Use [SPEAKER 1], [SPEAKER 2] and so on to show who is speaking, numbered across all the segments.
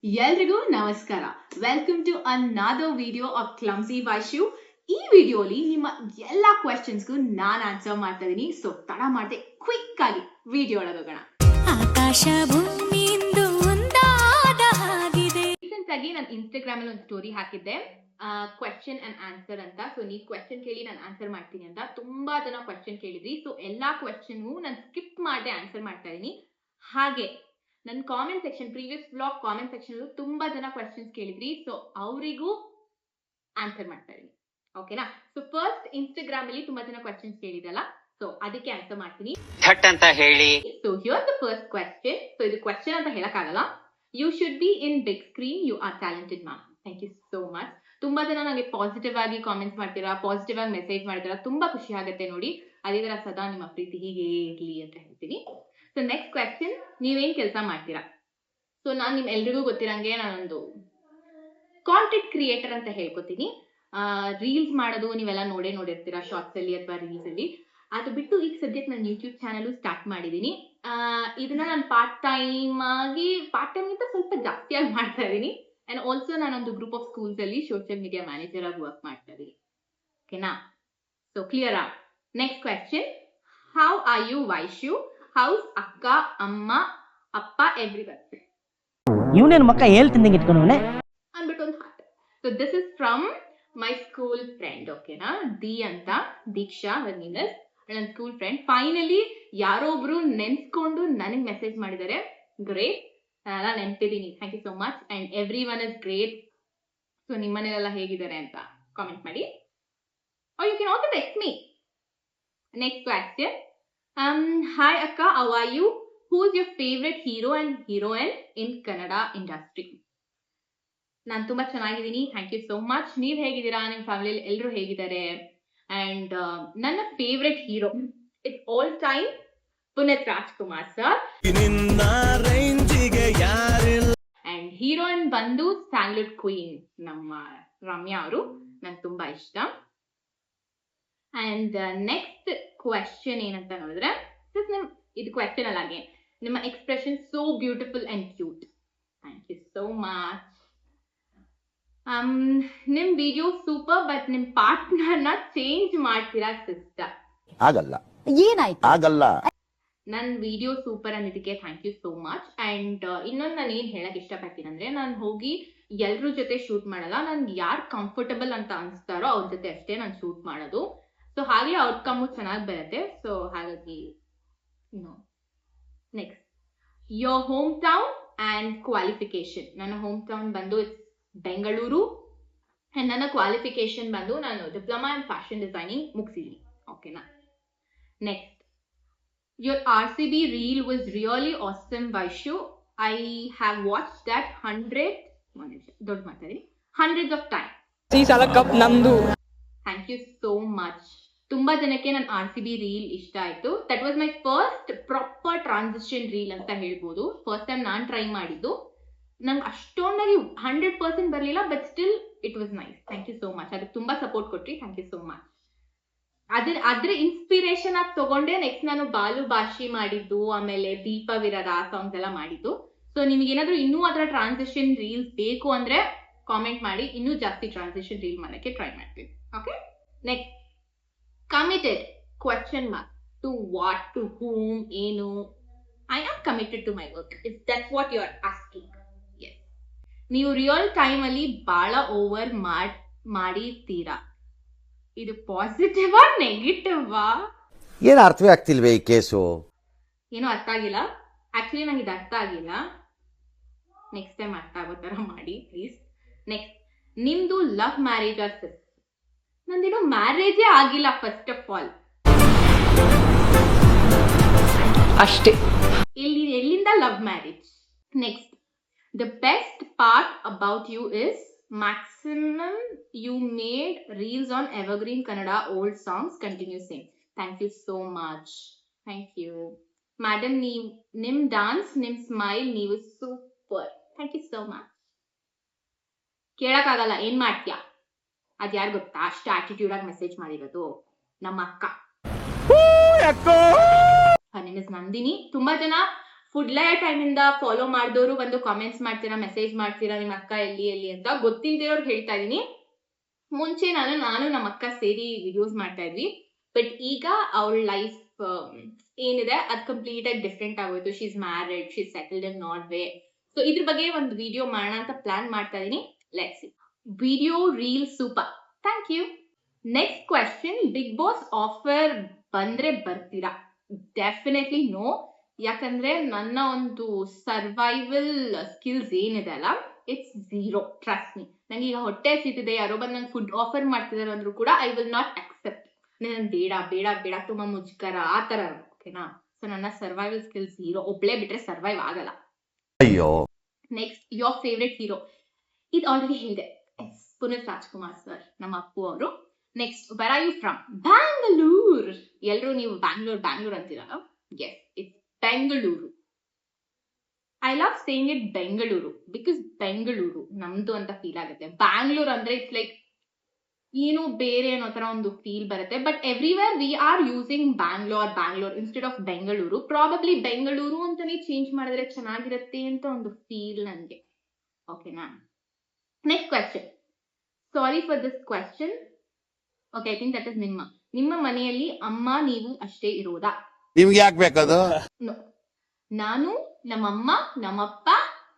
[SPEAKER 1] ಎಲ್ರಿಗೂ ನಮಸ್ಕಾರ. Welcome to another video of clumsy Vaishu. ಈ ವಿಡಿಯೋಲಿ ನಿಮ್ಮ ಎಲ್ಲ ಕ್ವೆಶ್ಚನ್ಸ್ಗೂ ನಾನು ಆನ್ಸರ್ ಮಾಡ್ತಾ ಇದೀನಿ. ಸೊ ತಡ ಮಾಡದೆ ಕ್ವಿಕ್ ಆಗಿ ವಿಡಿಯೋ ಒಳಗೋಗೋಣ.
[SPEAKER 2] ಆಕಾಶ ಭೂಮಿಯಿಂದ ಒಂದಾದ ಹಾಗಿದೆ.
[SPEAKER 1] ರೀಸೆಂಟ್ ಆಗಿ ನಾನು ಇನ್ಸ್ಟಾಗ್ರಾಮ್ ಅಲ್ಲಿ ಒಂದು ಸ್ಟೋರಿ ಹಾಕಿದ್ದೆ, ಕ್ವೆಶ್ಚನ್ ಅಂಡ್ ಆನ್ಸರ್ ಅಂತ. ಸೊ ನೀವು ಕ್ವೆಶ್ಚನ್ ಕೇಳಿ ನಾನು ಆನ್ಸರ್ ಮಾಡ್ತೀನಿ ಅಂತ. ತುಂಬಾ ಜನ ಕ್ವೆಶ್ಚನ್ ಕೇಳಿದ್ರಿ. ಸೊ ಎಲ್ಲಾ ಕ್ವೆಶ್ಚನ್ಗೂ ನಾನು ಸ್ಕಿಪ್ ಮಾಡದೆ ಆನ್ಸರ್ ಮಾಡ್ತಾ ಇದೀನಿ. ಹಾಗೆ ನನ್ನ comment section, previous blog comment section ತುಂಬಾ ಜನ ಕ್ವೆಶ್ಚನ್ಸ್ ಕೇಳಿದ್ರಿ. ಸೊ ಅವರಿಗೂ ಆನ್ಸರ್ ಮಾಡ್ತಾ ಇದೀನಿ, ಓಕೆನಾ? ಸೊ ಫಸ್ಟ್ ಇನ್ಸ್ಟಾಗ್ರಾಮ್ ಅಲ್ಲಿ ತುಂಬಾ ಜನ ಕ್ವೆಶ್ಚನ್ಸ್ ಕೇಳಿದಲ್ಲ, ಸೊ ಅದಕ್ಕೆ ಆನ್ಸರ್ ಮಾಡ್ತೀನಿ
[SPEAKER 3] ಥಟ್ ಅಂತ ಹೇಳಿ.
[SPEAKER 1] So here the first question. So ಇದು ಕ್ವೆಶ್ಚನ್ ಅಂತ ಹೇಳಕ್ಕಾಗಲ್ಲ. You should be in big screen, you are talented ma'am. Thank you so much. ತುಂಬಾ ಜನ ನನಗೆ ಪಾಸಿಟಿವ್ ಆಗಿ ಕಾಮೆಂಟ್ಸ್ ಮಾಡ್ತೀರಾ, ಪಾಸಿಟಿವ್ ಆಗಿ ಮೆಸೇಜ್ ಮಾಡ್ತೀರಾ. ತುಂಬಾ ಖುಷಿ ಆಗುತ್ತೆ ನೋಡಿ. ಅದೇ ತರ ಸದಾ ನಿಮ್ಮ ಪ್ರೀತಿ ಹೀಗೆ ಇರ್ಲಿ ಅಂತ ಹೇಳ್ತೀನಿ. ಸೊ ನೆಕ್ಸ್ಟ್ ಕ್ವೆಶ್ಚನ್, ನೀವೇನ್ ಕೆಲಸ ಮಾಡ್ತೀರಾ? ಸೊ ನಾನು ನಿಮ್ ಎಲ್ರಿಗೂ ಗೊತ್ತಿರಂಗೆ ನಾನೊಂದು ಕಾಂಟೆಂಟ್ ಕ್ರಿಯೇಟರ್ ಅಂತ ಹೇಳ್ಕೊತೀನಿ. ರೀಲ್ಸ್ ಮಾಡೋದು ನೀವೆಲ್ಲ ನೋಡಿರ್ತೀರಾ, ಶಾರ್ಟ್ಸ್ ಅಲ್ಲಿ ಅಥವಾ ರೀಲ್ಸ್ ಅಲ್ಲಿ. ಅದು ಬಿಟ್ಟು ಈಗ ಸದ್ಯಕ್ಕೆ ನಾನು ಯೂಟ್ಯೂಬ್ ಚಾನಲ್ ಸ್ಟಾರ್ಟ್ ಮಾಡಿದೀನಿ. ಇದನ್ನ ನಾನು ಪಾರ್ಟ್ ಟೈಮ್ ಇಂತ ಸ್ವಲ್ಪ ಜಾಸ್ತಿಯಾಗಿ ಮಾಡ್ತಾ ಇದೀನಿ. ಅಂಡ್ ಆಲ್ಸೋ ನಾನೊಂದು ಗ್ರೂಪ್ ಆಫ್ ಸ್ಕೂಲ್ಸ್ ಅಲ್ಲಿ ಸೋಷಿಯಲ್ ಮೀಡಿಯಾ ಮ್ಯಾನೇಜರ್ ಆಗಿ ವರ್ಕ್ ಮಾಡ್ತಾ ಇದೀನಿ, ಓಕೆನಾ? ಸೊ ಕ್ಲಿಯರಾ? Next question, how are you Vaishu? How's ಅಕ್ಕ, ಅಮ್ಮ, ಅಪ್ಪ, ಎವ್ರಿವನ್?
[SPEAKER 4] ಇವನೇನು ಮಕ್ಕ ಹೇಳ್ತಿದ್ದಂಗೆ ಇಟ್ಕೊಂಡವನೆ
[SPEAKER 1] ಅಂದ್ಬಿಟ್ಟು ಒಂದು heart. So this is from my school friend, ಓಕೆನಾ? ದಿ ಅಂತ, ದೀಕ್ಷಾ ವರ್ನಿನಸ್, ನನ್ನ ಸ್ಕೂಲ್ ಫ್ರೆಂಡ್. ಫೈನಲಿ ಯಾರೋ ಒಬ್ರು ನೆನ್ಸ್ಕೊಂಡು ನನಗೆ ಮೆಸೇಜ್ ಮಾಡಿದ್ದಾರೆ. ಗ್ರೇಟ್, ನಾನೆಲ್ಲ ನೆನ್ಪಿದ್ದೀನಿ. Thank you so much. And everyone is great. So ನಿಮ್ಮನೆಲ್ಲ ಹೇಗಿದ್ದಾರೆ ಅಂತ ಕಾಮೆಂಟ್ ಮಾಡಿ. You can also text me. Next question, hi akka, how are you? Who's your favorite hero and heroine in Kannada industry? ನಾನು ತುಂಬಾ ಚೆನ್ನಾಗಿದ್ದೀನಿ, thank you so much. ನೀವ್ ಹೇಗಿದ್ದೀರಾ? ನಿಮ್ಮ ಫ್ಯಾಮಿಲಿಯಲ್ಲಿ ಎಲ್ಲರೂ ಹೇಗಿದ್ದಾರೆ? ಅಂಡ್ ನನ್ನ favourite hero it's all time Puneeth Rajkumar sir. And heroine ಬಂದು ಸ್ಯಾಂಡ್ಲ್ವುಡ್ ಕ್ವೀನ್ ನಮ್ಮ ರಮ್ಯಾ ಅವರು. ನಂಗೆ ತುಂಬಾ ಇಷ್ಟ. ಅಂಡ್ ನೆಕ್ಸ್ಟ್ ಕ್ವೆಶ್ಚನ್ ಏನಂತ ನೋಡಿದ್ರೆ, ಇದು ಕ್ವೆಶ್ಚನ್ ಅಲ್ಲಾಗೆ, ನಿಮ್ಮ expression so beautiful and cute. Thank you so much. ನಿಮ್ ವಿಡಿಯೋ ಸೂಪರ್, ಬಟ್ ನಿಮ್ ಪಾರ್ಟ್ನರ್ನ ಚೇಂಜ್ ಮಾಡ್ತೀರಾ ಸಿಸ್ಟರ್?
[SPEAKER 5] ಆಗಲ್ಲ,
[SPEAKER 2] ಏನಾಯ್ತು?
[SPEAKER 5] ಆಗಲ್ಲ.
[SPEAKER 1] ನನ್ ವಿಡಿಯೋ ಸೂಪರ್ ಅನ್ನೋದಕ್ಕೆ thank you so much. And ಇನ್ನೊಂದು ನಾನು ಏನ್ ಹೇಳಕ್ ಇಷ್ಟಪಡ್ತೀನಿ ಅಂದ್ರೆ, ನಾನು ಹೋಗಿ ಎಲ್ರ ಜೊತೆ ಶೂಟ್ ಮಾಡಲ್ಲ. ನನ್ಗೆ ಯಾರು ಕಂಫರ್ಟಬಲ್ ಅಂತ ಅನ್ಸ್ತಾರೋ ಅವ್ರ ಜೊತೆ ಅಷ್ಟೇ ನಾನು ಶೂಟ್ ಮಾಡೋದು. ಸೊ ಹಾಗೆ ಔಟ್ಕಮ್ ಚೆನ್ನಾಗಿ ಬರುತ್ತೆ. ಸೊ ಹಾಗಾಗಿ next, your home town and qualification. ನನ್ನ ಹೋಮ್ ಟೌನ್ ಬಂದು ಇಟ್ಸ್ ಬೆಂಗಳೂರು. ಅಂಡ್ ನನ್ನ ಕ್ವಾಲಿಫಿಕೇಶನ್ ಬಂದು ನಾನು ಡಿಪ್ಲೊಮಾ ಇನ್ ಫ್ಯಾಷನ್ ಡಿಸೈನಿಂಗ್ ಮುಗಿಸಿದ್ದೀನಿ, ಓಕೆನಾ? Next, your RCB reel was really awesome, Vaishu. I have watched that hundreds of times.
[SPEAKER 4] ಈ ಸಲ cup ನಮ್ದು.
[SPEAKER 1] Thank you so much. ತುಂಬಾ ಜನಕ್ಕೆ ನನ್ನ RCB ರೀಲ್ ಇಷ್ಟ ಆಯ್ತು. That was my first proper transition reel ಅಂತ ಹೇಳ್ಬೋದು. ಫಸ್ಟ್ ಟೈಮ್ ನಾನು ಟ್ರೈ ಮಾಡಿದ್ದು. ನಂಗೆ ಅಷ್ಟೊಂದಾಗಿ 100% ಬರಲಿಲ್ಲ, but still it was nice. Thank you so much. ಅದಕ್ಕೆ ತುಂಬಾ ಸಪೋರ್ಟ್ ಕೊಟ್ರಿ, ಥ್ಯಾಂಕ್ ಯು ಸೋ ಮಚ್. ಅದ್ರ ಇನ್ಸ್ಪಿರೇಷನ್ ಆಗಿ ತಗೊಂಡೆ ನೆಕ್ಸ್ಟ್ ನಾನು ಬಾಲು ಭಾಷಿ ಮಾಡಿದ್ದು, ಆಮೇಲೆ ದೀಪ ವಿರದ ಆ ಸಾಂಗ್ಸ್ ಎಲ್ಲ ಮಾಡಿದ್ದು. ಸೊ ನಿಮ್ಗೆ ಏನಾದ್ರು ಇನ್ನೂ ಅದರ ಟ್ರಾನ್ಸಿಷನ್ ರೀಲ್ಸ್ ಬೇಕು ಅಂದ್ರೆ ಕಾಮೆಂಟ್ ಮಾಡಿ, ಇನ್ನೂ ಜಾಸ್ತಿ ಟ್ರಾನ್ಸಿಷನ್ ರೀಲ್ ಮಾಡಕ್ಕೆ ಟ್ರೈ ಮಾಡ್ತೀನಿ, okay? Next, committed question mark to what, to whom, ಏನು? I am committed to my work, if that's what you are asking. Yes, ನೀವು ರಿಯಲ್ ಟೈಮ್ ಅಲ್ಲಿ ಬಹಳ ಓವರ್ ಮಾಡಿರ್ತೀರಾ. ಇದು ಪಾಸಿಟಿವ್ ನೆಗೆಟಿವ್?
[SPEAKER 5] ಏನು ಅರ್ಥವೇ ಆಗ್ತಿಲ್ವೇ ಈ ಕೇಸು?
[SPEAKER 1] ಏನೋ ಅರ್ಥ ಆಗಿಲ್ಲ. ಆಕ್ಚುಲಿ ನಂಗೆ ಇದು ಅರ್ಥ ಆಗಿಲ್ಲ. ನೆಕ್ಸ್ಟ್ ಟೈಮ್ ಅರ್ಥ ಆಗೋ ತರ ಮಾಡಿ ಪ್ಲೀಸ್. ನೆಕ್ಸ್ಟ್, ನಿಮ್ದು ಲವ್ ಮ್ಯಾರೇಜ್ ಆರ್ ಸಿಸ್? ನಂದೇನೋ ಮ್ಯಾರೇಜೇ ಆಗಿಲ್ಲ ಫಸ್ಟ್ ಆಫ್ ಆಲ್.
[SPEAKER 4] ಅಷ್ಟೇ.
[SPEAKER 1] ಎಲ್ಲಿಂದ love marriage? Next, the best part about you is maximum you made reels on evergreen Kannada old songs, continue sing. Thank you so much. Thank you madam. nim dance, nim smile, ನೀವು super. Thank you so much. ಕೇಳಕ್ಕಾಗಲ್ಲ, ಏನ್ ಮಾಡ್ತೀಯಾ? ಅದ್ ಯಾರು ಗೊತ್ತಾ ಅಷ್ಟು attitude ಆಗಿ message ಮಾಡಿರೋದು? ನಮ್ಮ ಅಕ್ಕ. her name is Nandini. ತುಂಬಾ ಜನ ಫುಡ್ಲಯ ಟೈಮಿಂದ ಫಾಲೋ ಮಾಡಿದವರು ಬಂದು ಕಾಮೆಂಟ್ಸ್ ಮಾಡ್ತೀರಾ, ಮೆಸೇಜ್ ಮಾಡ್ತೀರಾ ನಿಮ್ಮ ಅಕ್ಕ ಎಲ್ಲಿ ಅಂತ. ಗೊತ್ತಿಲ್ದಿರೋರ್ಗೆ ಹೇಳ್ತಾ ಇದೀನಿ, ಮುಂಚೆ ನಾನು ನಮ್ಮ ಅಕ್ಕ ಸೇರಿ ವಿಡಿಯೋಸ್ ಮಾಡ್ತಾ ಇದ್ವಿ. ಬಟ್ ಈಗ ಅವಳ ಲೈಫ್ ಏನಿದೆ ಅದು ಕಂಪ್ಲೀಟ್ ಆಗಿ ಡಿಫ್ರೆಂಟ್ ಆಗೋಯ್ತು. She is married, she is settled in Norway. So ಇದ್ರ ಬಗ್ಗೆ ಒಂದು ವಿಡಿಯೋ ಮಾಡೋಣ ಅಂತ ಪ್ಲಾನ್ ಮಾಡ್ತಾ ಇದೀನಿ. Let's see. Video reel super, thank you. Next question, Bigg Boss offer ಬಂದ್ರೆ ಬರ್ತೀರಾ? Definitely no. ಯಾಕಂದ್ರೆ ನನ್ನ ಒಂದು ಸರ್ವೈವಲ್ ಸ್ಕಿಲ್ಸ್ ಏನಿದೆ ಅಲ್ಲ, ಇಟ್ಸ್ ಝೀರೋ. Trust me. ನಂಗೆ ಈಗ ಹೊಟ್ಟೆ ಸಿಟ್ಟಿದೆ, ಯಾರೋ ಬಂದು ನಂಗೆ ಫುಡ್ ಆಫರ್ ಮಾಡ್ತಿದಾರೆ ಅಂದ್ರೂ ಕೂಡ ಐ ವಿಲ್ ನಾಟ್ ಅಕ್ಸೆಪ್ಟ್. ನನ್ ಬೇಡ ಬೇಡ ಬೇಡ, ತುಂಬಾ ಮುಜುಗರ ಆ ತರ, ಓಕೆನಾ? ಸೊ ನನ್ನ ಸರ್ವೈವಲ್ ಸ್ಕಿಲ್ಸ್ ಝೀರೋ. ಒಬ್ಳೆ ಬಿಟ್ರೆ ಸರ್ವೈವ್ ಆಗಲ್ಲ.
[SPEAKER 5] ಅಯ್ಯೋ.
[SPEAKER 1] Next, your favourite hero? ಇದು ಆಲ್ರೆಡಿ ಹೇಳಿದೆ, ಪುನೀತ್ ರಾಜ್ಕುಮಾರ್ ಸರ್, ನಮ್ಮ ಅಪ್ಪು ಅವರು. Next, where are you from? Bangalore. ಎಲ್ರು ನೀವು ಬ್ಯಾಂಗ್ಳೂರ್ ಅಂತೀರಾ? Yes, it's Bengaluru. I love saying it Bengaluru because Bengaluru ನಮ್ದು ಅಂತ ಫೀಲ್ ಆಗುತ್ತೆ. ಬ್ಯಾಂಗ್ಳೂರ್ ಅಂದ್ರೆ ಇಟ್ಸ್ ಲೈಕ್ ಏನು ಬೇರೆ ಅನ್ನೋ ತರ ಒಂದು ಫೀಲ್ ಬರುತ್ತೆ. But everywhere we are using Bangalore instead of Bengaluru. Probably Bengaluru ಅಂತಾನೆ ಚೇಂಜ್ ಮಾಡಿದ್ರೆ ಚೆನ್ನಾಗಿರುತ್ತೆ ಅಂತ ಒಂದು ಫೀಲ್ ನನಗೆ. ಓಕೆನಾ? Next question. Sorry for this question. Okay, I think that is ನಿಮ್ಮ ಮನೆಯಲ್ಲಿ ಅಮ್ಮ ನೀವು ಅಷ್ಟೇ ಇರೋದಾ?
[SPEAKER 5] ನಿಮ್ಗೆ ಯಾಕೆ ಬೇಕದು?
[SPEAKER 1] No. ನಾನು, ನಮ್ಮಮ್ಮ, ನಮ್ಮಪ್ಪ,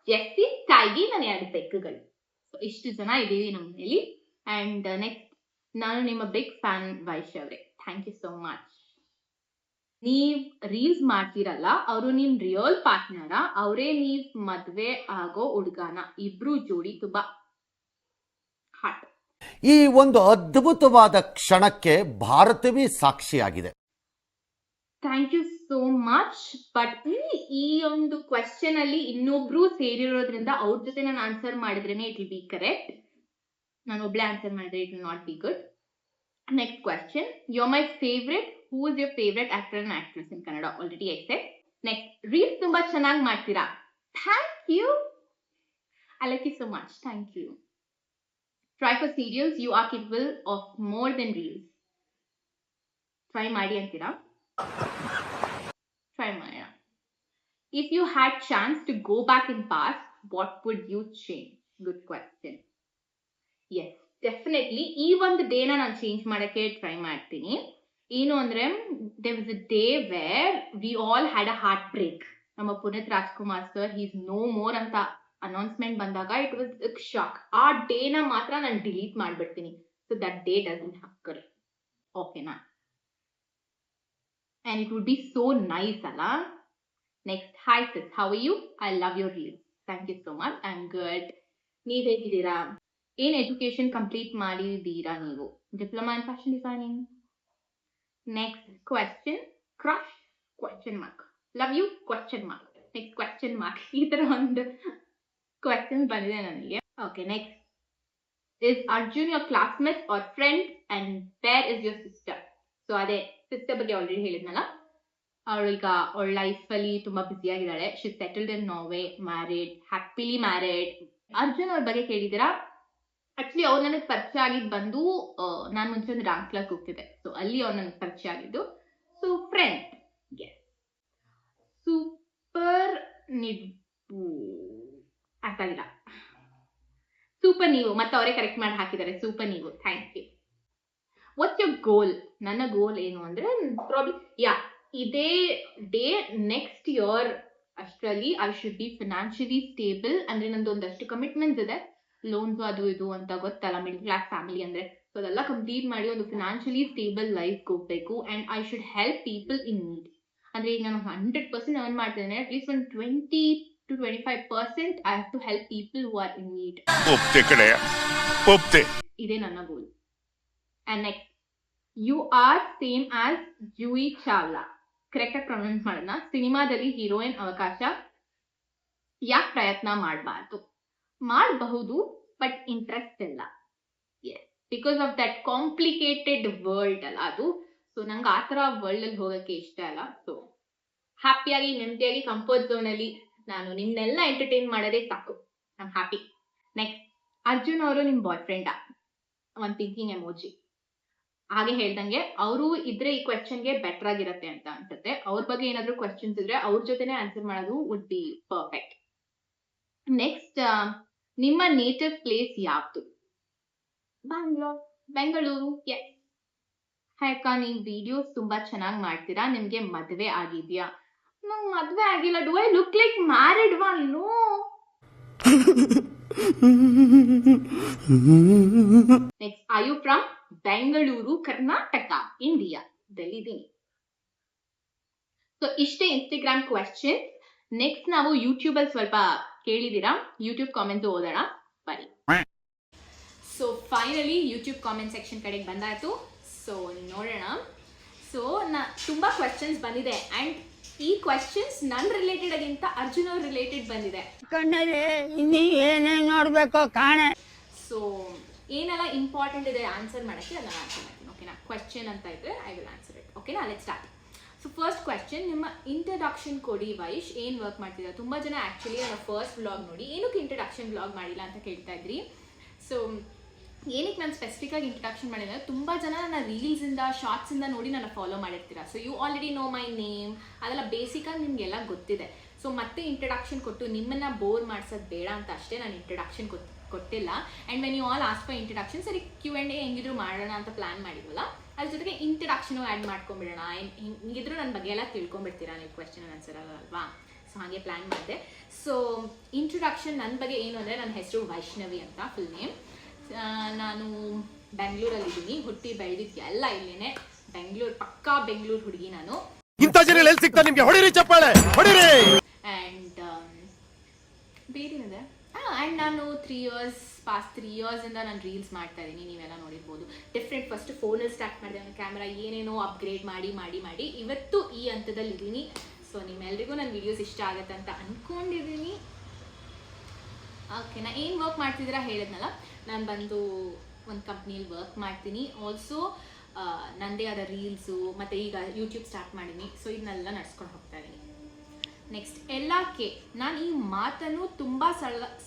[SPEAKER 1] ಜೆಸ್ಸಿ, ತಾಯಿಗೆ ನನ್ನ 2 ಬೆಕ್ಕುಗಳು. ಇಷ್ಟು ಜನ ಇದ್ದೀವಿ ನಮ್ಮ ಮನೇಲಿ. ಅಂಡ್ ನೆಕ್ಸ್ಟ್, ನಾನು ನಿಮ್ಮ ಬಿಗ್ ಫ್ಯಾನ್ ವೈಶ್ ಅವರೇ. Thank you so much. ನೀವ್ ರೀಲ್ಸ್ ಮಾಡ್ತೀರಲ್ಲ, ಅವರು ನಿಮ್ ರಿಯಲ್ ಪಾರ್ಟ್ನರ? ಅವರೇ ನೀವ್ ಮದ್ವೆ ಆಗೋ ಹುಡುಗನ? ಇಬ್ರು ಜೋಡಿ ತುಂಬಾ ಹಾಟ್.
[SPEAKER 5] ಈ ಒಂದು ಅದ್ಭುತವಾದ ಕ್ಷಣಕ್ಕೆ ಭಾರತವೇ ಸಾಕ್ಷಿಯಾಗಿದೆ.
[SPEAKER 1] Thank you so much. But ಈ ಒಂದು ಕ್ವೆಶ್ಚನ್ ಅಲ್ಲಿ ಇನ್ನೊಬ್ರು ಸೇರಿರೋದ್ರಿಂದ ಅವ್ರ ಜೊತೆ ನಾನು ಆನ್ಸರ್ ಮಾಡಿದ್ರೇನೆ ಇಟ್ ವಿಲ್ ಬಿ ಕರೆಕ್ಟ್. ನಾನು ಒಬ್ಳೆ ಆನ್ಸರ್ ಮಾಡಿದ್ರೆ it will not be good. Next question, you are my favourite. Who is your favourite actor and actress in Kannada? Already I said. Next, reels ತುಂಬಾ ಚೆನ್ನಾಗಿ ಮಾಡ್ತೀರಾ? Thank you. I like you so much. Thank you. Try for serials. You R capable of more than reels. Try ಮಾಡಿ ಅಂತೀರಾ? Try Maya. If you had chance to go back in past, what would you change? Good question. Yes, definitely. ಈ ಒಂದು ಡೇನ ನಾನು change ಮಾಡಕ್ಕೆ try ಮಾಡ್ತೀನಿ. ಏನು ಅಂದ್ರೆ, there was a day where we all had a heartbreak. ನಮ್ಮ Puneeth Rajkumar sir he's no more ಅಂತ announcement ಬಂದಾಗ it was a shock. ಆ ಡೇನ ಮಾತ್ರ ನಾನು ಡಿಲೀಟ್ ಮಾಡ್ಬಿಡ್ತೀನಿ. So that day doesn't occur. ಓಕೆನಾ? And it would be so nice, alla? Next, hi sis, how are you? I love your reels. Thank you so much. I'm good. ನೀವ್ ಹೇಗಿದ್ದೀರಾ? ಏನ್ education complete ಮಾಡಿದ್ದೀರಾ ನೀವು? Diploma in fashion designing. Next question, crush? Question mark. Love you? Question mark. Next question mark. ಈ ತರ ಒಂದು question ಬಂದಿದೆ ನನಗೆ. Okay, next, is Arjun your classmate or friend and where is your sister? So ಅದೇ sister ಬಗ್ಗೆ already ಹೇಳಿದ್ನಲ್ಲ. ಅವಳು ಈಗ ಅವಳ ಲೈಫಲ್ಲಿ ತುಂಬಾ ಬ್ಯುಸಿ ಆಗಿದ್ದಾಳೆ. She settled in Norway, married, happily married. Arjun ಅವ್ರ ಬಗ್ಗೆ ಕೇಳಿದ್ದೀರಾ? ಆಕ್ಚುಲಿ ಅವ್ರು ನನಗೆ ಪರಿಚಯ ಆಗಿದ್ದು ಬಂದು, ನಾನು ಮುಂಚೆ ಒಂದು ಡಾನ್ಸ್ ಕ್ಲಾಸ್ ಹೋಗ್ತಿದ್ದೆ. ಸೊ ಅಲ್ಲಿ ಅವ್ರು ನನಗೆ ಪರಿಚಯ ಆಗಿದ್ದು. So friend, S. ಸೂಪರ್ ನೀವು ಅರ್ಥ ಆಗಿಲ್ಲ. ಸೂಪರ್ ನೀವು, ಮತ್ತೆ ಅವರೇ ಕರೆಕ್ಟ್ ಮಾಡಿ ಹಾಕಿದ್ದಾರೆ. ಸೂಪರ್ ನೀವು, ಥ್ಯಾಂಕ್ ಯು. ವಾಟ್ಸ್ ಯೋರ್ ಗೋಲ್? ನನ್ನ ಗೋಲ್ ಏನು ಅಂದ್ರೆ, ಪ್ರಾಬ್ಲಮ್ ಇದೇ ಡೇ ನೆಕ್ಸ್ಟ್ ಇಯರ್ ಅಷ್ಟರಲ್ಲಿ I should be financially stable. ಅಂದ್ರೆ ನಂದು ಒಂದಷ್ಟು ಕಮಿಟ್ಮೆಂಟ್ಸ್ ಇದೆ, ಲೋನ್ಸ್ ಅದು ಇದು ಅಂತ ಗೊತ್ತಲ್ಲ, ಮಿಡಲ್ ಕ್ಲಾಸ್ ಫ್ಯಾಮಿಲಿ ಅಂದ್ರೆ. ಸೊ ಅದೆಲ್ಲ ಕಂಪ್ಲೀಟ್ ಮಾಡಿ ಒಂದು ಫಿನಾನ್ಷಿಯಲಿ ಸ್ಟೇಬಲ್ ಲೈಫ್ ಹೋಗ್ಬೇಕು. And I should help people in need. ಅಂದ್ರೆ ಈಗ ನಾನು 100% ಅರ್ನ್ ಮಾಡ್ತೇನೆ, ಅಟ್ಲೀಸ್ಟ್ ಒಂದು 20 to 25% I have to help people who are in need. ಇದೇ ನನ್ನ goal. And next, you are same as Juhi Chawla. Correct ಆಗಿ pronounce ಮಾಡೋಣ. ಸಿನಿಮಾದಲ್ಲಿ ಹೀರೋಯಿನ್ ಅವಕಾಶ ಯಾಕೆ ಪ್ರಯತ್ನ ಮಾಡಬಾರ್ದು? ಮಾಡಬಹುದು, ಬಟ್ ಇಂಟ್ರೆಸ್ಟ್ ಇಲ್ಲ. Yes, because of that complicated world ಅಲ್ಲ ಅದು. ಸೊ ನಂಗೆ ಆ ಥರ ವರ್ಲ್ಡ್ ಅಲ್ಲಿ ಹೋಗೋಕ್ಕೆ ಇಷ್ಟ ಅಲ್ಲ. ಸೊ ಹ್ಯಾಪಿಯಾಗಿ, ನೆಮ್ಮದಿಯಾಗಿ, ಕಂಫರ್ಟ್ ಝೋನ್ ಅಲ್ಲಿ ನಾನು ನಿನ್ನೆಲ್ಲ ಎಂಟರ್ಟೈನ್ ಮಾಡೋದೇ ಸಾಕು. I am happy. Next, Arjun ಅವರು ನಿಮ್ಮ ಬಾಯ್ ಫ್ರೆಂಡಾ? ಒಂದು ಥಿಂಕಿಂಗ್ ಎಮೋಜಿ. ಹಾಗೆ ಹೇಳ್ದಂಗೆ ಅವರು ಇದ್ರೆ ಈ ಕ್ವೆಶ್ಚನ್ಗೆ ಬೆಟರ್ ಆಗಿರತ್ತೆ ಅಂತ ಅನ್ಸುತ್ತೆ. ಅವ್ರ ಬಗ್ಗೆ ಏನಾದ್ರು ಕ್ವೆಶ್ಚನ್ಸ್ ಇದ್ರೆ ಅವ್ರ ಜೊತೆನೆ ಆನ್ಸರ್ ಮಾಡೋದು ವುಡ್ ಬಿ ಪರ್ಫೆಕ್ಟ್. ನೆಕ್ಸ್ಟ್, ನಿಮ್ಮ ನೇಟಿವ್ ಪ್ಲೇಸ್ ಯಾವ್ದು? ಬೆಂಗಳೂರು. ಎಸ್. ಯಾಕ ನೀವು ವಿಡಿಯೋಸ್ ತುಂಬಾ ಚೆನ್ನಾಗಿ ಮಾಡ್ತೀರಾ, ನಿಮ್ಗೆ ಮದ್ವೆ ಆಗಿದ್ಯಾ? ನಂಗೆ ಮದ್ವೆ ಆಗಿಲ್ಲ. Do I look like married one? No. Next, are you from Bengaluru, Karnataka, India? ಇದ್ದೀನಿ. ಸೊ ಇಷ್ಟೇ ಇನ್ಸ್ಟಾಗ್ರಾಮ್ ಕ್ವೆಶ್ಚನ್. ನೆಕ್ಸ್ಟ್ ನಾವು ಯೂಟ್ಯೂಬ್ ಅಲ್ಲಿ ಸ್ವಲ್ಪ ಕೇಳಿದೀರಾ, ಯೂಟ್ಯೂಬ್ ಕಾಮೆಂಟ್ ಓದೋಣ ಬನ್ನಿ. So finally YouTube comment section ಕಡೆಗೆ ಬಂದಾಯ್ತು. ಸೊ ನೋಡೋಣ. ಸೊ ತುಂಬಾ ಕ್ವೆಶ್ಚನ್ಸ್ ಬಂದಿದೆ ಅಂಡ್ ಈ ಕ್ವೆಶ್ಚನ್ಸ್ ನನ್ ರಿಲೇಟೆಡ್ ಆಗಿಂತ ಅರ್ಜುನ್ ಅವ್ರ ರಿಲೇಟೆಡ್ ಬಂದಿದೆ.
[SPEAKER 4] ನೋಡ್ಬೇಕು ಕಾಣೆ.
[SPEAKER 1] ಸೊ ಏನೆಲ್ಲ ಇಂಪಾರ್ಟೆಂಟ್ ಇದೆ ಆನ್ಸರ್ ಮಾಡಕ್ಕೆ ಅದನ್ನ ಆನ್ಸರ್ ಮಾಡ್ತೀನಿ. ಓಕೆನಾ? ಕ್ವೆಶ್ಚನ್ ಅಂತ ಇದ್ರೆ ಐ ವಿಲ್ ಆನ್ಸರ್ ಇಟ್. ಓಕೆನಾ? Let's start. So first question, ನಿಮ್ಮ ಇಂಟ್ರಡಕ್ಷನ್ ಕೊಡಿ ವೈಶ್. ಏನ್ ವರ್ಕ್ ಮಾಡ್ತಿದ್ದಾರೆ? ತುಂಬಾ ಜನ ಆಕ್ಚುಲಿ ನನ್ನ ಫಸ್ಟ್ ವ್ಲಾಗ್ ನೋಡಿ ಏನಕ್ಕೆ ಇಂಟ್ರಡಕ್ಷನ್ ವ್ಲಾಗ್ ಮಾಡಿಲ್ಲ ಅಂತ ಕೇಳ್ತಾ ಇದ್ರಿ. ಸೊ ಏನಕ್ಕೆ ನಾನು ಸ್ಪೆಸಿಫಿಕ್ ಆಗಿ ಇಂಟ್ರಡಕ್ಷನ್ ಮಾಡಿದ್ರೆ, ತುಂಬಾ ಜನ ನನ್ನ ರೀಲ್ಸ್ ಇಂದ ಶಾರ್ಟ್ಸ್ ಇಂದ ನೋಡಿ ನನ್ನ ಫಾಲೋ ಮಾಡಿರ್ತೀರಾ. So you already know my name, ಅದೆಲ್ಲ ಬೇಸಿಕ್ ಆಗಿ ನಿಮ್ಗೆಲ್ಲ ಗೊತ್ತಿದೆ. ಸೊ ಮತ್ತೆ ಇಂಟ್ರಡಕ್ಷನ್ ಕೊಟ್ಟು ನಿಮ್ಮನ್ನ ಬೋರ್ ಮಾಡ್ಸೋದು ಬೇಡ ಅಂತ ಅಷ್ಟೇ ನಾನು ಇಂಟ್ರಡಕ್ಷನ್ ಕೊಟ್ಟಿಲ್ಲ. And when you all ask for introduction, ಸರಿ Q&A ಹೆಂಗಿದ್ರು ಮಾಡೋಣ ಅಂತ ಪ್ಲಾನ್ ಮಾಡಿದ್ವಲ್ಲ, ಅದ್ರ ಜೊತೆಗೆ ಇಂಟ್ರಡಕ್ಷನ್ ಆ್ಯಡ್ ಮಾಡ್ಕೊಂಡ್ಬಿಡೋಣ. ಹಿಂಗಿದ್ರು ನನ್ನ ಬಗ್ಗೆ ಎಲ್ಲ ತಿಳ್ಕೊಂಡ್ಬಿಡ್ತೀರಾ ನೀವು ಕ್ವೆಶ್ಚನ್ ಆನ್ಸರ್ ಅಲ್ವಾ. ಸೊ ಹಾಗೆ ಪ್ಲಾನ್ ಮಾಡಿದೆ. ಸೊ ಇಂಟ್ರಡಕ್ಷನ್ ನನ್ನ ಬಗ್ಗೆ ಏನು ಅಂದರೆ, ನನ್ನ ಹೆಸರು ವೈಷ್ಣವಿ ಅಂತ ಫುಲ್ ನೇಮ್. ನಾನು ಬೆಂಗಳೂರಲ್ಲಿದ್ದೀನಿ, ಹುಟ್ಟಿ ಬೆಳೆದಿದ್ದು ಎಲ್ಲ ಇಲ್ಲೇನೆ. ಬೆಂಗಳೂರು, ಪಕ್ಕಾ ಬೆಂಗಳೂರು ಹುಡುಗಿ ನಾನು. ಆ್ಯಂಡ್ ಬೇರೇನಿದೆ, ಆ್ಯಂಡ್ ನಾನು 3 ಇಯರ್ಸ್ ಇಂದ ನಾನು ರೀಲ್ಸ್ ಮಾಡ್ತಾ ಇದ್ದೀನಿ. ನೀವೆಲ್ಲ ನೋಡಿರ್ಬೋದು. ಡಿಫ್ರೆಂಟ್, ಫಸ್ಟ್ ಫೋನಲ್ಲಿ ಸ್ಟಾರ್ಟ್ ಮಾಡಿದೆ, ನನ್ನ ಕ್ಯಾಮ್ರಾ ಏನೇನೋ ಅಪ್ಗ್ರೇಡ್ ಮಾಡಿ ಇವತ್ತು ಈ ಹಂತದಲ್ಲಿ ಇದ್ದೀನಿ. ಸೊ ನಿಮ್ಮೆಲ್ರಿಗೂ ನನ್ನ ವಿಡಿಯೋಸ್ ಇಷ್ಟ ಆಗುತ್ತೆ ಅಂತ ಅಂದ್ಕೊಂಡಿದ್ದೀನಿ. ಓಕೆನಾ? ಏನು ವರ್ಕ್ ಮಾಡ್ತಿದ್ದೀರಾ ಹೇಳಿದ್ನಲ್ಲ, ನಾನು ಬಂದು ಒಂದು ಕಂಪ್ನಿಯಲ್ಲಿ ವರ್ಕ್ ಮಾಡ್ತೀನಿ. ಆಲ್ಸೋ ನನ್ನದೇ ಆದ ರೀಲ್ಸು ಮತ್ತು ಈಗ ಯೂಟ್ಯೂಬ್ ಸ್ಟಾರ್ಟ್ ಮಾಡಿದ್ದೀನಿ. ಸೊ ಇದನ್ನೆಲ್ಲ ನಡ್ಸ್ಕೊಂಡು ಹೋಗ್ತಾ ಇದ್ದೀನಿ. ನೆಕ್ಸ್ಟ್, ಎಲ್ಲಕ್ಕೆ ನಾನು ಈ ಮಾತನ್ನು ತುಂಬ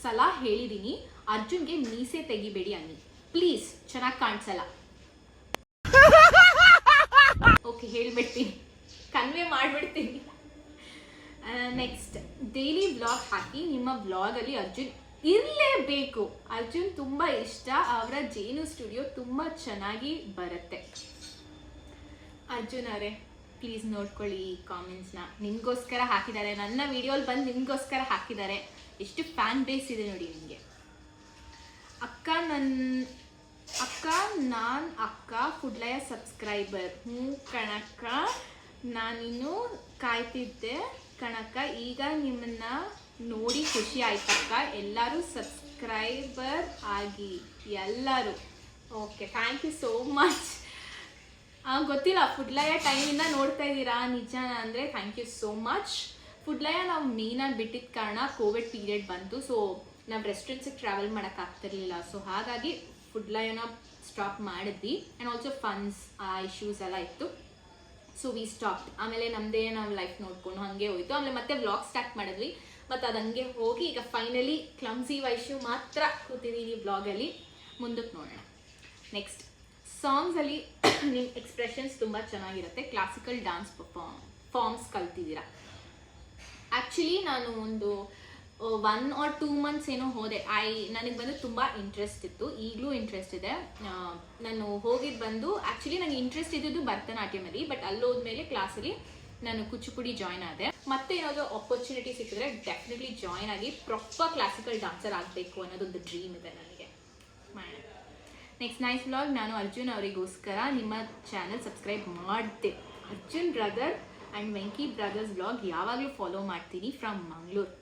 [SPEAKER 1] ಸಲ ಹೇಳಿದ್ದೀನಿ, ಅರ್ಜುನ್ಗೆ ಮೀಸೆ ತೆಗಿಬೇಡಿ ಅನ್ನಿ ಪ್ಲೀಸ್, ಚೆನ್ನಾಗಿ ಕಾಣಿಸಲ್ಲ. ಓಕೆ, ಹೇಳ್ಬಿಡ್ತೀನಿ, ಕನ್ವೆ ಮಾಡಿಬಿಡ್ತೀನಿ. ನೆಕ್ಸ್ಟ್, ಡೈಲಿ ವ್ಲಾಗ್ ಹಾಕಿ. ನಿಮ್ಮ ವ್ಲಾಗಲ್ಲಿ ಅರ್ಜುನ್ ಇರಲೇಬೇಕು. ಅರ್ಜುನ್ ತುಂಬ ಇಷ್ಟ, ಅವರ ಜೇನು ಸ್ಟುಡಿಯೋ ತುಂಬ ಚೆನ್ನಾಗಿ ಬರುತ್ತೆ. ಅರ್ಜುನ್ ಅವರೇ ಪ್ಲೀಸ್ ನೋಡ್ಕೊಳ್ಳಿ ಈ ಕಾಮೆಂಟ್ಸ್ನ. ನಿಮಗೋಸ್ಕರ ಹಾಕಿದ್ದಾರೆ, ನನ್ನ ವಿಡಿಯೋಲಿ ಬಂದು ನಿಮಗೋಸ್ಕರ ಹಾಕಿದ್ದಾರೆ. ಎಷ್ಟು ಫ್ಯಾನ್ ಬೇಸ್ ಇದೆ ನೋಡಿ ನಿಮಗೆ. ಅಕ್ಕ ಫುಡ್ಲಯ ಸಬ್ಸ್ಕ್ರೈಬರ್. ಕಣಕ್ಕ, ನಾನಿನ್ನು ಕಾಯ್ತಿದ್ದೆ ಕಣಕ್ಕ, ಈಗ ನಿಮ್ಮನ್ನ ನೋಡಿ ಖುಷಿ ಆಯ್ತಕ್ಕ. ಎಲ್ಲರೂ ಸಬ್ಸ್ಕ್ರೈಬರ್ ಆಗಿ ಎಲ್ಲರೂ. Okay, thank you so much. ಗೊತ್ತಿಲ್ಲ, ಫುಡ್ಲಯ ಟೈಮಿಂದ ನೋಡ್ತಾ ಇದ್ದೀರಾ ನಿಜಾನ ಅಂದರೆ ಥ್ಯಾಂಕ್ ಯು ಸೋ ಮಚ್. ಫುಡ್ಲಯ ನಾವು ಮೇಯ್ನಾಗಿ ಬಿಟ್ಟಿದ್ದ ಕಾರಣ ಕೋವಿಡ್ ಪೀರಿಯಡ್ ಬಂತು. ಸೊ ನಾವು ರೆಸ್ಟೋರೆಂಟ್ಸಿಗೆ ಟ್ರಾವೆಲ್ ಮಾಡೋಕ್ಕಾಗ್ತಿರ್ಲಿಲ್ಲ. ಸೊ ಹಾಗಾಗಿ ಫುಡ್ಲಯನ ಸ್ಟಾಪ್ ಮಾಡಿದ್ವಿ. ಆ್ಯಂಡ್ ಆಲ್ಸೋ ಫಂಡ್ಸ್ ಇಶ್ಯೂಸ್ ಎಲ್ಲ ಇತ್ತು. So we stop. ಆಮೇಲೆ ನಮ್ಮದೇ ನಾವು ಲೈಫ್ ನೋಡ್ಕೊಂಡು ಹಾಗೆ ಹೋಯಿತು. ಆಮೇಲೆ ಮತ್ತೆ ವ್ಲಾಗ್ ಸ್ಟಾರ್ಟ್ ಮಾಡಿದ್ವಿ, ಮತ್ತು ಅದು ಹಂಗೆ ಹೋಗಿ ಈಗ ಫೈನಲಿ ಕ್ಲಮ್ಸಿ ವೈಶು ಮಾತ್ರ ಕೂತಿದ್ದೀನಿ ವ್ಲಾಗಲ್ಲಿ. ಮುಂದಕ್ಕೆ ನೋಡೋಣ. ನೆಕ್ಸ್ಟ್, ಸಾಂಗ್ಸಲ್ಲಿ ನಿಮ್ಮ ಎಕ್ಸ್ಪ್ರೆಷನ್ಸ್ ತುಂಬ ಚೆನ್ನಾಗಿರುತ್ತೆ. ಕ್ಲಾಸಿಕಲ್ ಡ್ಯಾನ್ಸ್ ಫಾರ್ಮ್ಸ್ ಕಲ್ತಿದ್ದೀರಾ? ಆ್ಯಕ್ಚುಲಿ ನಾನು ಒಂದು 1 or 2 months ಏನೋ ಹೋದೆ. ನನಗೆ ಬಂದು ತುಂಬ ಇಂಟ್ರೆಸ್ಟ್ ಇತ್ತು, ಈಗಲೂ ಇಂಟ್ರೆಸ್ಟ್ ಇದೆ. ನಾನು ಹೋಗಿದ್ದು ಬಂದು ಆ್ಯಕ್ಚುಲಿ ನನಗೆ ಇಂಟ್ರೆಸ್ಟ್ ಇದ್ದಿದ್ದು ಭರತನಾಟ್ಯಮಲ್ಲಿ, ಬಟ್ ಅಲ್ಲಿ ಹೋದ್ಮೇಲೆ ಕ್ಲಾಸಲ್ಲಿ ನಾನು ಕುಚಿಪುಡಿ ಜಾಯ್ನ್ ಆದೆ. ಮತ್ತೆ ಏನಾದರೂ ಆಪರ್ಚುನಿಟಿ ಸಿಕ್ಕಿದ್ರೆ ಡೆಫಿನೆಟ್ಲಿ ಜಾಯ್ನ್ ಆಗಿ ಪ್ರಾಪರ್ ಕ್ಲಾಸಿಕಲ್ ಡಾನ್ಸರ್ ಆಗಬೇಕು ಅನ್ನೋದೊಂದು ಡ್ರೀಮ್ ಇದೆ ನನಗೆ. Next, nice vlog. ನಾನು ಅರ್ಜುನ್ ಅವರಿಗೋಸ್ಕರ ನಿಮ್ಮ ಚಾನಲ್ ಸಬ್ಸ್ಕ್ರೈಬ್ ಮಾಡಿದೆ. Arjun brother and Venky brothers vlog ಯಾವಾಗಲೂ ಫಾಲೋ ಮಾಡ್ತೀನಿ ಫ್ರಮ್ ಮಂಗಳೂರು.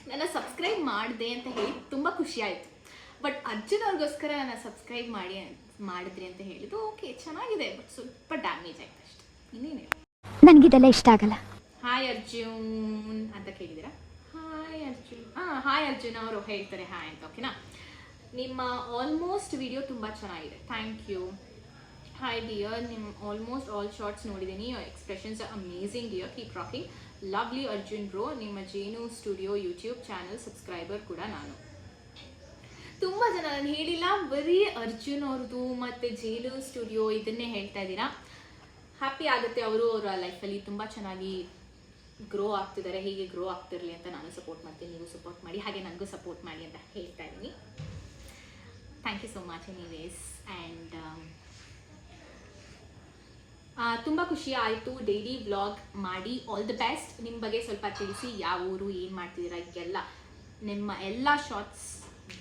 [SPEAKER 1] ನನ್ನ ಸಬ್ಸ್ಕ್ರೈಬ್ ಮಾಡಿದೆ ಅಂತ ಹೇಳಿ ತುಂಬ ಖುಷಿ ಆಯಿತು. ಬಟ್ ಅರ್ಜುನ್ ಅವ್ರಿಗೋಸ್ಕರ ನನ್ನ ಸಬ್ಸ್ಕ್ರೈಬ್ ಮಾಡಿದ್ರಿ ಅಂತ ಹೇಳಿದ್ದು ಓಕೆ, ಚೆನ್ನಾಗಿದೆ, ಬಟ್ ಸ್ವಲ್ಪ ಡ್ಯಾಮೇಜ್ ಆಯ್ತು ಅಷ್ಟೇ, ಇನ್ನೇನಿಲ್ಲ.
[SPEAKER 2] ನನಗಿದೆಲ್ಲ ಇಷ್ಟ ಆಗಲ್ಲ.
[SPEAKER 1] ಹಾಯ್ ಅರ್ಜುನ್ ಅಂತ ಕೇಳಿದ್ದೀರಾ? ಹಾಯ್ ಅರ್ಜುನ್. ಹಾಯ್ ಅರ್ಜುನ್ ಅವರು ಹೇಳ್ತಾರೆ ಹಾಯ್ ಅಂತ. ಓಕೆನಾ? ನಿಮ್ಮ ಆಲ್ಮೋಸ್ಟ್ ವಿಡಿಯೋ ತುಂಬ ಚೆನ್ನಾಗಿದೆ, ಥ್ಯಾಂಕ್ ಯು. ಹಾಯ್ ಡಿಯರ್, ನಿಮ್ಮ ಆಲ್ಮೋಸ್ಟ್ ಆಲ್ ಶಾರ್ಟ್ಸ್ ನೋಡಿದ್ದೀನಿ, your expressions amazing dear, keep rocking, lovely Arjun bro. ನಿಮ್ಮ ಜೇನು ಸ್ಟುಡಿಯೋ ಯೂಟ್ಯೂಬ್ ಚಾನಲ್ ಸಬ್ಸ್ಕ್ರೈಬರ್ ಕೂಡ ನಾನು. ತುಂಬ ಜನ ನಾನು ಹೇಳಿಲ್ಲ, ಬರೀ ಅರ್ಜುನ್ ಅವ್ರದ್ದು ಮತ್ತು ಜೇಲು ಸ್ಟುಡಿಯೋ ಇದನ್ನೇ ಹೇಳ್ತಾ ಇದ್ದೀರಾ. ಹ್ಯಾಪಿ ಆಗುತ್ತೆ, ಅವರು ಅವರ ಲೈಫಲ್ಲಿ ತುಂಬ ಚೆನ್ನಾಗಿ ಗ್ರೋ ಆಗ್ತಿದ್ದಾರೆ. ಹೀಗೆ ಗ್ರೋ ಆಗ್ತಿರಲಿ ಅಂತ ನಾನು ಸಪೋರ್ಟ್ ಮಾಡ್ತೀನಿ, ನೀವು ಸಪೋರ್ಟ್ ಮಾಡಿ, ಹಾಗೆ ನನಗೂ ಸಪೋರ್ಟ್ ಮಾಡಿ ಅಂತ ಹೇಳ್ತಾ ಇದ್ದೀನಿ. Thank you so much anyways. And ತುಂಬ ಖುಷಿ ಆಯಿತು ಡೈಲಿ ವ್ಲಾಗ್ ಮಾಡಿ. All the best. ನಿಮ್ಮ ಬಗ್ಗೆ ಸ್ವಲ್ಪ ತಿಳಿಸಿ, ಯಾವ ಊರು, ಏನು ಮಾಡ್ತಿದ್ದೀರಾ, ಎಲ್ಲ ನಿಮ್ಮ ಎಲ್ಲ ಶಾರ್ಟ್ಸ್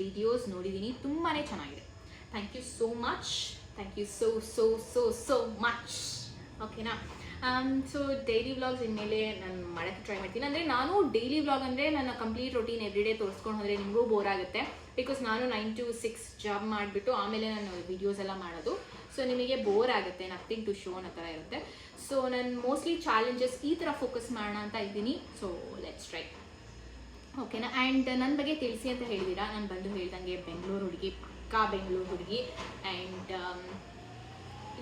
[SPEAKER 1] ವಿಡಿಯೋಸ್ ನೋಡಿದ್ದೀನಿ, ತುಂಬಾ ಚೆನ್ನಾಗಿದೆ. Thank you so much. Thank you so so so so much. ಓಕೆನಾ? ಸೊ ಡೈಲಿ ವ್ಲಾಗ್ಸ್ ಇನ್ಮೇಲೆ ನಾನು ಮಾಡೋಕ್ಕೆ ಟ್ರೈ ಮಾಡ್ತೀನಿ. ಅಂದರೆ ನಾನು ಡೈಲಿ ವ್ಲಾಗ್ ಅಂದರೆ ನನ್ನ ಕಂಪ್ಲೀಟ್ ರೊಟೀನ್ ಎವ್ರಿಡೇ ತೋರಿಸ್ಕೊಂಡು ಹೋದರೆ ನಿಮಗೂ ಬೋರ್ ಆಗುತ್ತೆ. ಬಿಕಾಸ್ ನಾನು 9 to 6 ಜಾಬ್ ಮಾಡಿಬಿಟ್ಟು ಆಮೇಲೆ ನಾನು ವೀಡಿಯೋಸ್ ಎಲ್ಲ ಮಾಡೋದು. ಸೊ ನಿಮಗೆ ಬೋರ್ ಆಗುತ್ತೆ, ನಥಿಂಗ್ ಟು ಶೋ ಅನ್ನೋ ಥರ ಇರುತ್ತೆ. ಸೊ ನಾನು ಮೋಸ್ಟ್ಲಿ ಚಾಲೆಂಜಸ್ ಈ ಥರ ಫೋಕಸ್ ಮಾಡೋಣ ಅಂತ ಇದ್ದೀನಿ. So let's try. ಓಕೆನಾ? ಆ್ಯಂಡ್ ನನ್ನ ಬಗ್ಗೆ ತಿಳಿಸಿ ಅಂತ ಹೇಳಿದ್ದೀರಾ. ನಾನು ಬಂದು ಹೇಳ್ದಂಗೆ ಬೆಂಗಳೂರು ಹುಡುಗಿ, ಪಕ್ಕಾ ಬೆಂಗಳೂರು ಹುಡುಗಿ. ಆ್ಯಂಡ್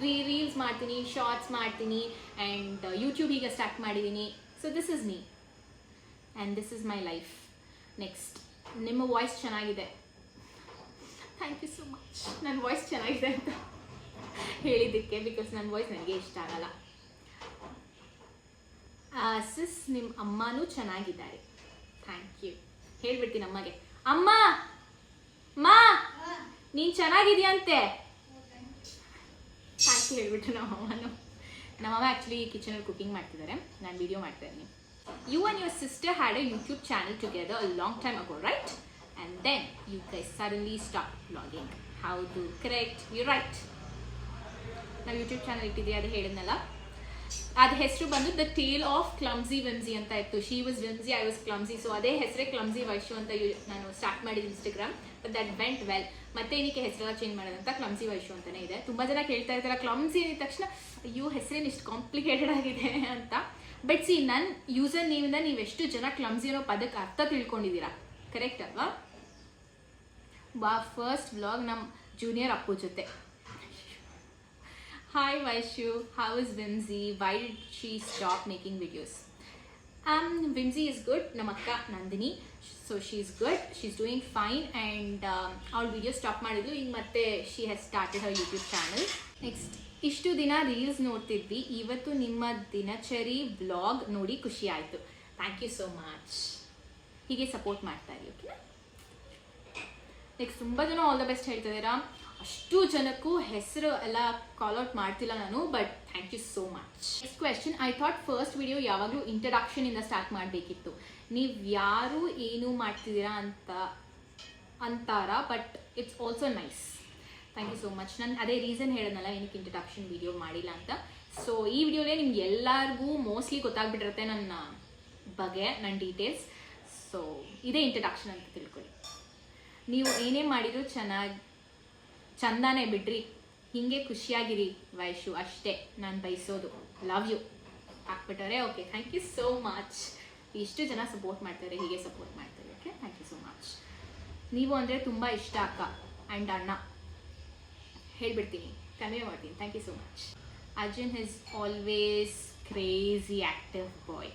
[SPEAKER 1] ರೀಲ್ಸ್ ಮಾಡ್ತೀನಿ, ಶಾರ್ಟ್ಸ್ ಮಾಡ್ತೀನಿ, ಆ್ಯಂಡ್ ಯೂಟ್ಯೂಬ್ ಈಗ ಸ್ಟಾರ್ಟ್ ಮಾಡಿದ್ದೀನಿ. So this is me and this is my life. Next, ನಿಮ್ಮ ವಾಯ್ಸ್ ಚೆನ್ನಾಗಿದೆ. ಥ್ಯಾಂಕ್ ಯು ಸೋ ಮಚ್ ನನ್ನ ವಾಯ್ಸ್ ಚೆನ್ನಾಗಿದೆ ಅಂತ ಹೇಳಿದ್ದಕ್ಕೆ. ಬಿಕಾಸ್ ನನ್ನ ವಾಯ್ಸ್ ನನಗೆ ಇಷ್ಟ ಆಗಲ್ಲ. ಸಿಸ್, ನಿಮ್ಮ ಅಮ್ಮನೂ ಚೆನ್ನಾಗಿದ್ದಾರೆ. Thank you. ಹೇಳ್ಬಿಡ್ತೀನಿ ಅಮ್ಮಗೆ, ಅಮ್ಮ ನೀನು ಚೆನ್ನಾಗಿದೆಯಂತೆ. ಥ್ಯಾಂಕ್ ಯು ಹೇಳ್ಬಿಟ್ಟು ನಮ್ಮಮ್ಮನೂ. ನಮ್ಮಮ್ಮ ಆ್ಯಕ್ಚುಲಿ ಕಿಚನಲ್ಲಿ ಕುಕಿಂಗ್ ಮಾಡ್ತಿದ್ದಾರೆ, ನಾನು ವಿಡಿಯೋ ಮಾಡ್ತಾ ಇದ್ದೀನಿ. You and your sister had a YouTube channel together a long time ago, right? And then you guys suddenly stopped vlogging. How to correct? You're right. ನಾವು YouTube channel ಇಟ್ಟಿದ್ದೀವಿ, ಅದು ಹೇಳಿದ್ನಲ್ಲ. ಅದು ಹೆಸರು ಬಂದು the tale of clumsy whimsy ಅಂತ ಇತ್ತು. She was whimsy, I was clumsy. So ಅದೇ ಹೆಸರೇ ಕ್ಲಮ್ಸಿ ವೈಶು ಅಂತ ನಾನು ಸ್ಟಾರ್ಟ್ ಮಾಡಿದ್ದು Instagram. But that went well. ಮತ್ತೆ ಏನಕ್ಕೆ ಹೆಸರೆಲ್ಲ ಚೇಂಜ್ ಮಾಡೋದಂತ ಕ್ಲಮ್ಸಿ ವೈಶು ಅಂತಲೇ ಇದೆ. ತುಂಬ ಜನ ಕೇಳ್ತಾ ಇರ್ತಾರೆ ಕ್ಲಮ್ಸಿ ಅಂದ ತಕ್ಷಣ ಅಯ್ಯೋ ಹೆಸರೇನು ಇಷ್ಟು ಕಾಂಪ್ಲಿಕೇಟೆಡ್ ಆಗಿದೆ ಅಂತ. ಬಟ್ ಸಿ, ನನ್ನ ಯೂಸರ್ ನೇಮಿಂದ ನೀವೆಷ್ಟು ಜನ ಕ್ಲಮ್ಸಿ ಅನ್ನೋ ಪದಕ್ಕೆ ಅರ್ಥ ತಿಳ್ಕೊಂಡಿದ್ದೀರಾ, ಕರೆಕ್ಟ್ ಅಲ್ವಾ? ಫಸ್ಟ್ ವ್ಲಾಗ್ ನಮ್ಮ ಜೂನಿಯರ್ ಅಪ್ಪು ಜೊತೆ. Hi Vaishu, how is Vimsy? Why did she stop making videos? Vimsy is good. Namakka Nandini, so she's good. She's doing fine, and our video stop ಮಾಡಿದ್ಲು. ಈಗ ಮತ್ತೆ she has started her YouTube channel. Next, ಇಷ್ಟು ದಿನ reels ನೋಡ್ತಿದ್ವಿ, ಇವತ್ತು ನಿಮ್ಮ ದಿನಚರಿ vlog ನೋಡಿ ಖುಷಿ ಆಯಿತು. Thank you so much. ಹೀಗೆ ಸಪೋರ್ಟ್ ಮಾಡ್ತಾ ಇರಿ, ಓಕೆನಾ? ನೆಕ್ಸ್ಟ್, ತುಂಬ ಜನ ಆಲ್ ದ ಬೆಸ್ಟ್ ಹೇಳ್ತಿದ್ದೀರಾ. ಅಷ್ಟು ಜನಕ್ಕೂ ಹೆಸರು ಎಲ್ಲ ಕಾಲ್ಔಟ್ ಮಾಡ್ತಿಲ್ಲ ನಾನು, but thank you so much. Next question, I thought first video ಯಾವಾಗಲೂ ಇಂಟ್ರಡಕ್ಷನಿಂದ ಸ್ಟಾರ್ಟ್ ಮಾಡಬೇಕಿತ್ತು. ನೀವು ಯಾರು ಏನು ಮಾಡ್ತಿದ್ದೀರಾ ಅಂತಾರ, but it's also nice. Thank you so much. ನಾನು ಅದೇ ರೀಸನ್ ಹೇಳೋದಲ್ಲ ಏನಕ್ಕೆ ಇಂಟ್ರಡಕ್ಷನ್ ವಿಡಿಯೋ ಮಾಡಿಲ್ಲ ಅಂತ. ಸೊ ಈ ವಿಡಿಯೋಲೇ ನಿಮ್ಗೆ ಎಲ್ಲರಿಗೂ ಮೋಸ್ಟ್ಲಿ ಗೊತ್ತಾಗ್ಬಿಟ್ಟಿರುತ್ತೆ ನನ್ನ ಬಗ್ಗೆ, ನನ್ನ ಡೀಟೇಲ್ಸ್. ಸೊ ಇದೇ ಇಂಟ್ರಡಕ್ಷನ್ ಅಂತ ತಿಳ್ಕೊಳ್ಳಿ. ನೀವು ಏನೇ ಮಾಡಿದ್ರು ಚಂದಾನೆ ಬಿಡ್ರಿ, ಹೀಗೆ ಖುಷಿಯಾಗಿರಿ ವೈಶು, ಅಷ್ಟೇ ನಾನು ಬಯಸೋದು. ಲವ್ ಯು ಹಾಕ್ಬಿಟ್ಟಾರೆ. Okay, thank you so much. ಇಷ್ಟು ಜನ ಸಪೋರ್ಟ್ ಮಾಡ್ತಾರೆ, ಹೀಗೆ ಸಪೋರ್ಟ್ ಮಾಡ್ತಾರೆ. Okay, thank you so much. ನೀವು ಅಂದರೆ ತುಂಬ ಇಷ್ಟ ಅಕ್ಕ ಆ್ಯಂಡ್ ಅಣ್ಣ, ಹೇಳ್ಬಿಡ್ತೀನಿ, ಕನ್ವೆ ಮಾಡ್ತೀನಿ. Thank you so much. Arjun is always crazy active boy.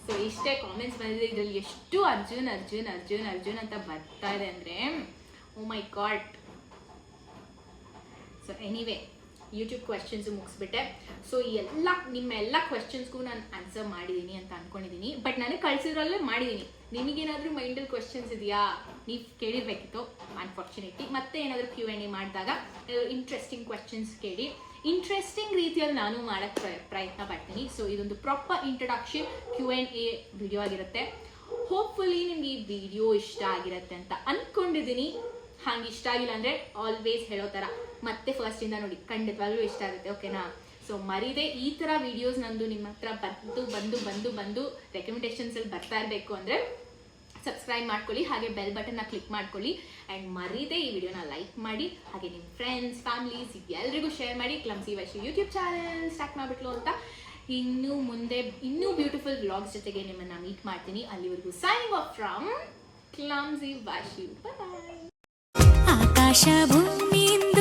[SPEAKER 1] So ಇಷ್ಟೇ ಕಾಮೆಂಟ್ಸ್ ಬಂದಿದೆ. ಇದರಲ್ಲಿ ಎಷ್ಟು ಅರ್ಜುನ್ ಅರ್ಜುನ್ ಅರ್ಜುನ್ ಅರ್ಜುನ್ ಅಂತ ಬರ್ತಾ ಇದೆ ಅಂದರೆ, oh my god. So anyway, YouTube questions ಮುಗಿಸ್ಬಿಟ್ಟೆ. ಸೊ ನಿಮ್ಮೆಲ್ಲ ಕ್ವೆಶನ್ಸ್ಗೂ ನಾನು ಆನ್ಸರ್ ಮಾಡಿದ್ದೀನಿ ಅಂತ ಅಂದ್ಕೊಂಡಿದ್ದೀನಿ. ಬಟ್ ನನಗೆ ಕಳಿಸಿದ್ರಲ್ಲೇ ಮಾಡಿದ್ದೀನಿ. ನಿಮಗೇನಾದರೂ ಮೈಂಡಲ್ಲಿ ಕ್ವೆಶನ್ಸ್ ಇದೆಯಾ, ನೀವು ಕೇಳಿರಬೇಕಿತ್ತು. ಅನ್ಫಾರ್ಚುನೇಟ್ಲಿ ಮತ್ತೆ ಏನಾದರೂ Q&A ಮಾಡಿದಾಗ ಇಂಟ್ರೆಸ್ಟಿಂಗ್ ಕ್ವೆಶನ್ಸ್ ಕೇಳಿ, ಇಂಟ್ರೆಸ್ಟಿಂಗ್ ರೀತಿಯಲ್ಲಿ ನಾನು ಮಾಡೋಕ್ಕೆ ಪ್ರಯತ್ನ ಪಡ್ತೀನಿ. ಸೊ ಇದೊಂದು ಪ್ರಾಪರ್ ಇಂಟ್ರಡಕ್ಷನ್ Q&A ವಿಡಿಯೋ ಆಗಿರುತ್ತೆ. ಹೋಪ್ಫುಲಿ ನಿಮ್ಗೆ ಈ ವಿಡಿಯೋ ಇಷ್ಟ ಆಗಿರುತ್ತೆ ಅಂತ ಅಂದ್ಕೊಂಡಿದ್ದೀನಿ. ಹಂಗೆ ಇಷ್ಟ ಆಗಿಲ್ಲ ಅಂದರೆ ಆಲ್ವೇಸ್ ಹೇಳೋ ಥರ ಮತ್ತೆ ಫಸ್ಟಿಂದ ನೋಡಿ, ಖಂಡಿತವಾಗ್ಲೂ ಇಷ್ಟ ಆಗುತ್ತೆ, ಓಕೆನಾ? ಸೊ ಮರೀದೆ ಈ ಥರ ವೀಡಿಯೋಸ್ ನಂದು ನಿಮ್ಮ ಹತ್ರ ಬಂದು ರೆಕಮೆಂಡೇಷನ್ಸಲ್ಲಿ ಬರ್ತಾ ಇರಬೇಕು ಅಂದರೆ ಸಬ್ಸ್ಕ್ರೈಬ್ ಮಾಡ್ಕೊಳ್ಳಿ, ಹಾಗೆ ಬೆಲ್ ಬಟನ್ನ ಕ್ಲಿಕ್ ಮಾಡ್ಕೊಳ್ಳಿ. ಆ್ಯಂಡ್ ಮರೀದೆ ಈ ವಿಡಿಯೋನ ಲೈಕ್ ಮಾಡಿ, ಹಾಗೆ ನಿಮ್ಮ ಫ್ರೆಂಡ್ಸ್, ಫ್ಯಾಮಿಲೀಸ್ ಎಲ್ರಿಗೂ ಶೇರ್ ಮಾಡಿ. Clumsy Vaishu YouTube channel start ಮಾಡಿಬಿಟ್ಲು ಅಂತ. ಇನ್ನು ಮುಂದೆ ಇನ್ನೂ ಬ್ಯೂಟಿಫುಲ್ ವ್ಲಾಗ್ಸ್ ಜೊತೆಗೆ ನಿಮ್ಮನ್ನು ಮೀಟ್ ಮಾಡ್ತೀನಿ. ಅಲ್ಲಿವರೆಗೂ signing off from clumsy Vaishu. Bye.
[SPEAKER 2] ಆಕಾಶ ಭೂಮಿಯಿಂದ